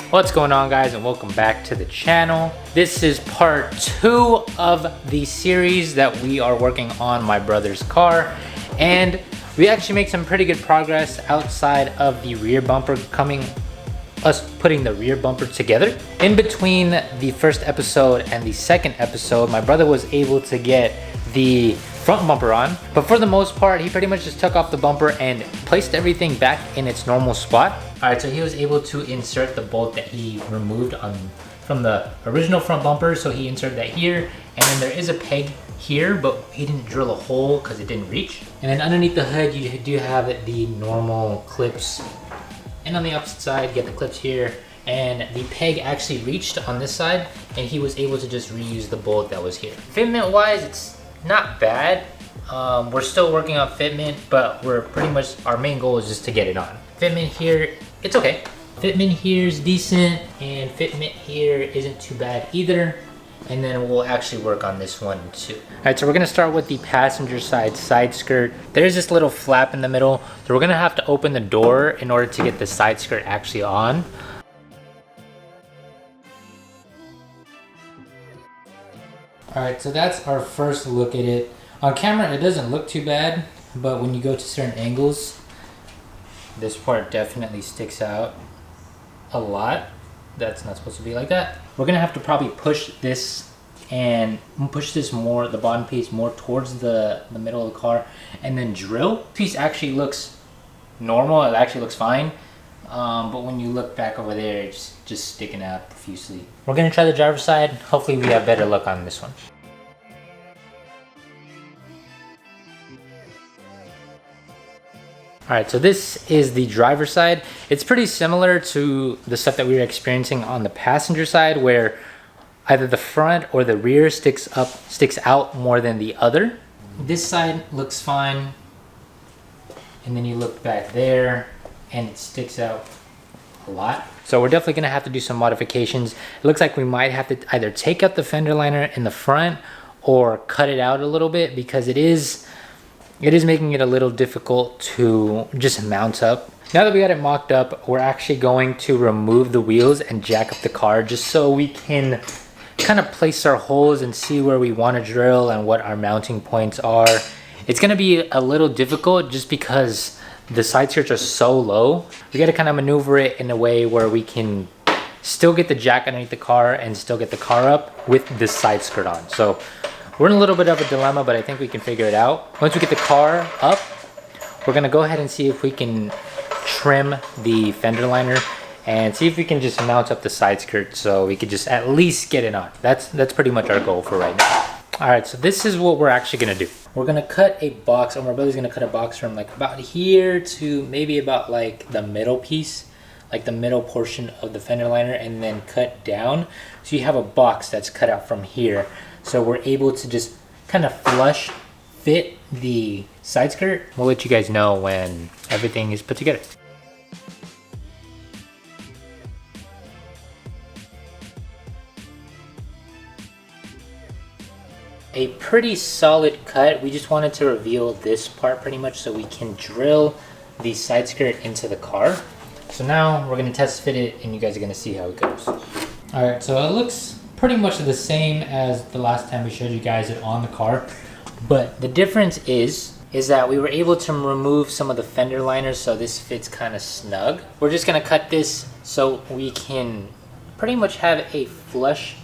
What's going on, guys, and welcome back to the channel. This is part 2 of the series that we are working on my brother's car, and we actually make some pretty good progress outside of the rear bumper putting the rear bumper together. In between the first episode and the second episode, my brother was able to get the front bumper on, but for the most part he pretty much just took off the bumper and placed everything back in its normal spot. All right, so he was able to insert the bolt that he removed from the original front bumper, so he inserted that here, and then there is a peg here, but he didn't drill a hole because it didn't reach. And then underneath the hood you do have the normal clips, and on the opposite side you get the clips here, and the peg actually reached on this side, and he was able to just reuse the bolt that was here. Fitment wise, it's not bad. We're still working on fitment, but we're pretty much, our main goal is just to get it on. Fitment here, it's okay. Fitment here is decent, and fitment here isn't too bad either. And then we'll actually work on this one too. All right, so we're gonna start with the passenger side skirt. There's this little flap in the middle, so we're gonna have to open the door in order to get the side skirt actually on. All right, so that's our first look at it. On camera, it doesn't look too bad, but when you go to certain angles, this part definitely sticks out a lot. That's not supposed to be like that. We're gonna have to probably push this more, the bottom piece more towards the middle of the car, and then drill. This piece actually looks normal, it actually looks fine. But when you look back over there, it's just sticking out profusely. We're gonna try the driver's side. Hopefully we have better luck on this one. All right, so this is the driver's side. It's pretty similar to the stuff that we were experiencing on the passenger side, where either the front or the rear sticks out more than the other. This side looks fine, and then you look back there, and it sticks out a lot. So we're definitely gonna have to do some modifications. It looks like we might have to either take out the fender liner in the front or cut it out a little bit, because it is making it a little difficult to just mount up. Now that we got it mocked up, we're actually going to remove the wheels and jack up the car just so we can kind of place our holes and see where we want to drill and what our mounting points are. It's gonna be a little difficult just because the side skirts are so low. We got to kind of maneuver it in a way where we can still get the jack underneath the car and still get the car up with this side skirt on. So we're in a little bit of a dilemma, but I think we can figure it out. Once we get the car up, we're gonna go ahead and see if we can trim the fender liner and see if we can just mount up the side skirt so we could just at least get it on. That's pretty much our goal for right now. All right, so this is what we're actually gonna do. We're gonna cut a box, or my brother's gonna cut a box from like about here to maybe about like the middle piece, like the middle portion of the fender liner, and then cut down. So you have a box that's cut out from here. So we're able to just kind of flush fit the side skirt. We'll let you guys know when everything is put together. A pretty solid cut. We just wanted to reveal this part pretty much so we can drill the side skirt into the car. So now we're gonna test fit it and you guys are gonna see how it goes. All right, so it looks pretty much the same as the last time we showed you guys it on the car. But the difference is that we were able to remove some of the fender liners, so this fits kind of snug. We're just gonna cut this so we can pretty much have a flush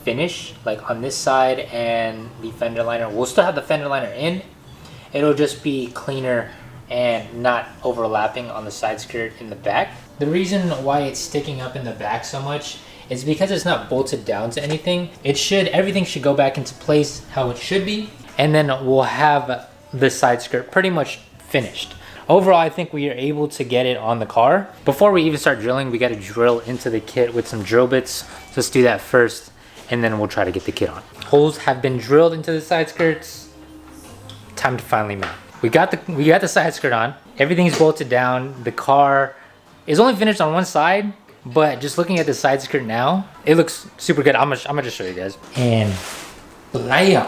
finish, like on this side and the fender liner. We'll still have the fender liner in. It'll just be cleaner and not overlapping on the side skirt in the back. The reason why it's sticking up in the back so much is because it's not bolted down to anything. Everything should go back into place how it should be, and then we'll have the side skirt pretty much finished. Overall, I think we are able to get it on the car. Before we even start drilling, we got to drill into the kit with some drill bits. So let's do that first, and then we'll try to get the kit on. Holes have been drilled into the side skirts. Time to finally mount. We got the side skirt on. Everything's bolted down. The car is only finished on one side, but just looking at the side skirt now, it looks super good. I'm gonna just show you guys. And blam!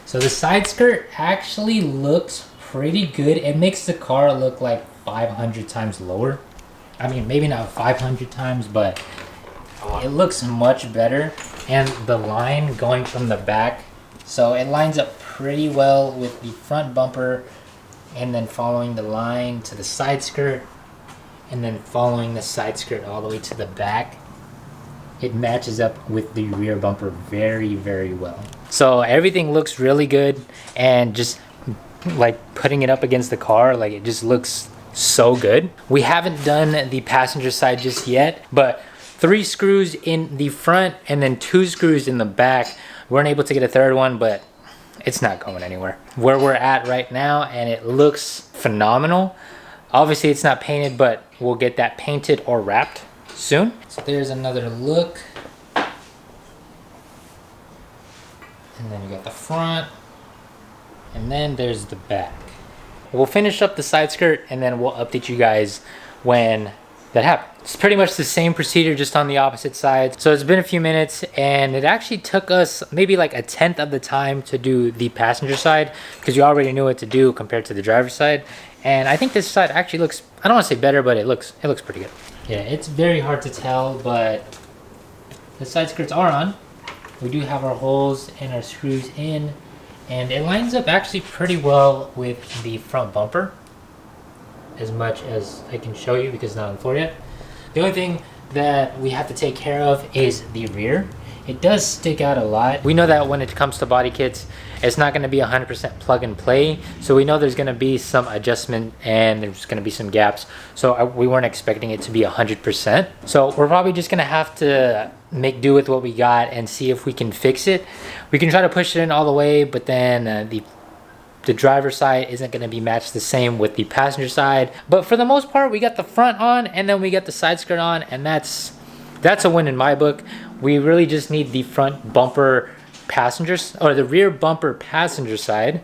So the side skirt actually looks pretty good. It makes the car look like 500 times lower. I mean, maybe not 500 times, but it looks much better. And the line going from the back, so it lines up pretty well with the front bumper, and then following the line to the side skirt, and then following the side skirt all the way to the back. It matches up with the rear bumper very, very well. So everything looks really good, and just like putting it up against the car, like it just looks so good. We haven't done the passenger side just yet, but 3 screws in the front and then 2 screws in the back. We weren't able to get a third one, but it's not going anywhere. Where we're at right now, and it looks phenomenal. Obviously it's not painted, but we'll get that painted or wrapped soon. So there's another look. And then you got the front, and then there's the back. We'll finish up the side skirt, and then we'll update you guys when that happens. It's pretty much the same procedure, just on the opposite side. So it's been a few minutes, and it actually took us maybe like 1/10 of the time to do the passenger side, because you already knew what to do compared to the driver's side. And I think this side actually looks, I don't want to say better, but it looks pretty good. Yeah, it's very hard to tell, but the side skirts are on. We do have our holes and our screws in, and it lines up actually pretty well with the front bumper, as much as I can show you because it's not on the floor yet. The only thing that we have to take care of is the rear. It does stick out a lot. We know that when it comes to body kits, it's not going to be 100% plug and play. So we know there's going to be some adjustment, and there's going to be some gaps. So we weren't expecting it to be 100%. So we're probably just going to have to make do with what we got and see if we can fix it. We can try to push it in all the way, but then the driver's side isn't going to be matched the same with the passenger side. But for the most part, we got the front on, and then we got the side skirt on, and that's a win in my book. We really just need the front bumper passengers, or the rear bumper passenger side,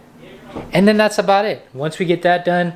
and then that's about it. Once we get that done,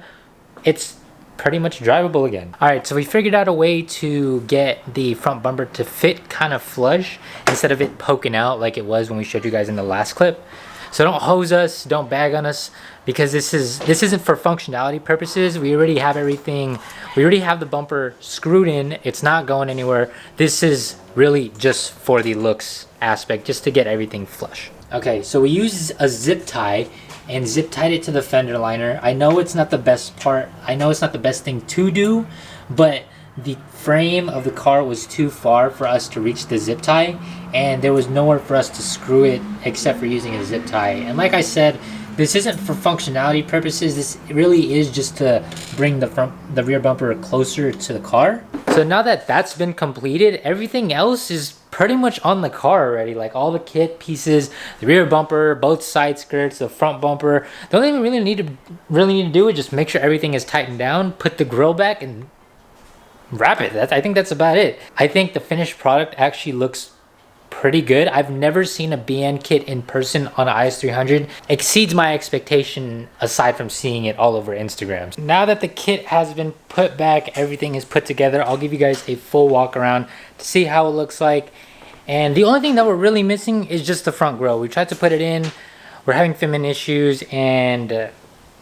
it's pretty much drivable again. All right, so we figured out a way to get the front bumper to fit kind of flush instead of it poking out like it was when we showed you guys in the last clip. So don't hose us, don't bag on us, because this isn't for functionality purposes. We already have everything. We already have the bumper screwed in. It's not going anywhere. This is really just for the looks aspect, just to get everything flush. Okay, so we used a zip tie and zip tied it to the fender liner. I know it's not the best part. I know it's not the best thing to do, but the frame of the car was too far for us to reach the zip tie, and there was nowhere for us to screw it except for using a zip tie. And like I said, this isn't for functionality purposes. This really is just to bring the rear bumper closer to the car. So now that that's been completed, everything else is pretty much on the car already. Like all the kit pieces, the rear bumper, both side skirts, the front bumper. The only thing we really need to do is just make sure everything is tightened down, put the grill back, and wrap it. I think that's about it. I think the finished product actually looks pretty good. I've never seen a BN kit in person on an IS300. Exceeds my expectation aside from seeing it all over Instagram. Now that the kit has been put back, everything is put together, I'll give you guys a full walk around to see how it looks like. And the only thing that we're really missing is just the front grille. We tried to put it in. We're having filming issues, and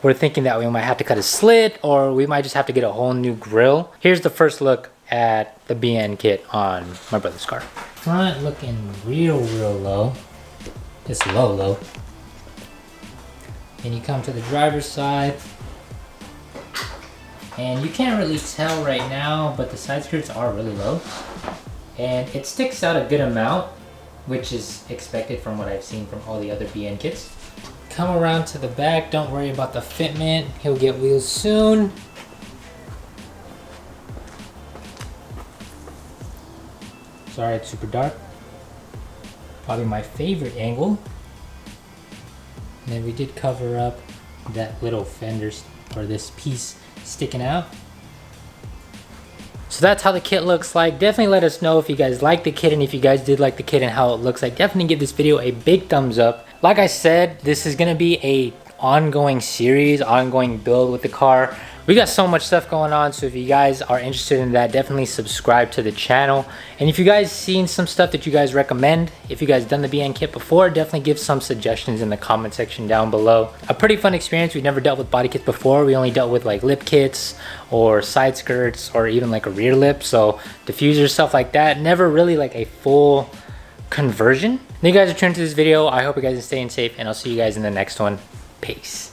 we're thinking that we might have to cut a slit, or we might just have to get a whole new grille. Here's the first look at the BN kit on my brother's car. Front looking real low. It's low. And you come to the driver's side, and you can't really tell right now, but the side skirts are really low. And it sticks out a good amount, which is expected from what I've seen from all the other BN kits. Come around to the back, don't worry about the fitment. He'll get wheels soon. Sorry, it's super dark. Probably my favorite angle. And then we did cover up that little fender, or this piece sticking out. So that's how the kit looks like. Definitely let us know if you guys like the kit, and if you guys did like the kit and how it looks like. Definitely give this video a big thumbs up. Like I said, this is gonna be a ongoing series, ongoing build with the car. We got so much stuff going on, so if you guys are interested in that, definitely subscribe to the channel. And if you guys seen some stuff that you guys recommend, if you guys done the BN kit before, definitely give some suggestions in the comment section down below. A pretty fun experience. We've never dealt with body kits before. We only dealt with like lip kits or side skirts or even like a rear lip, so diffusers, stuff like that. Never really like a full conversion. Thank you guys for tuning to this video. I hope you guys are staying safe, and I'll see you guys in the next one. Peace.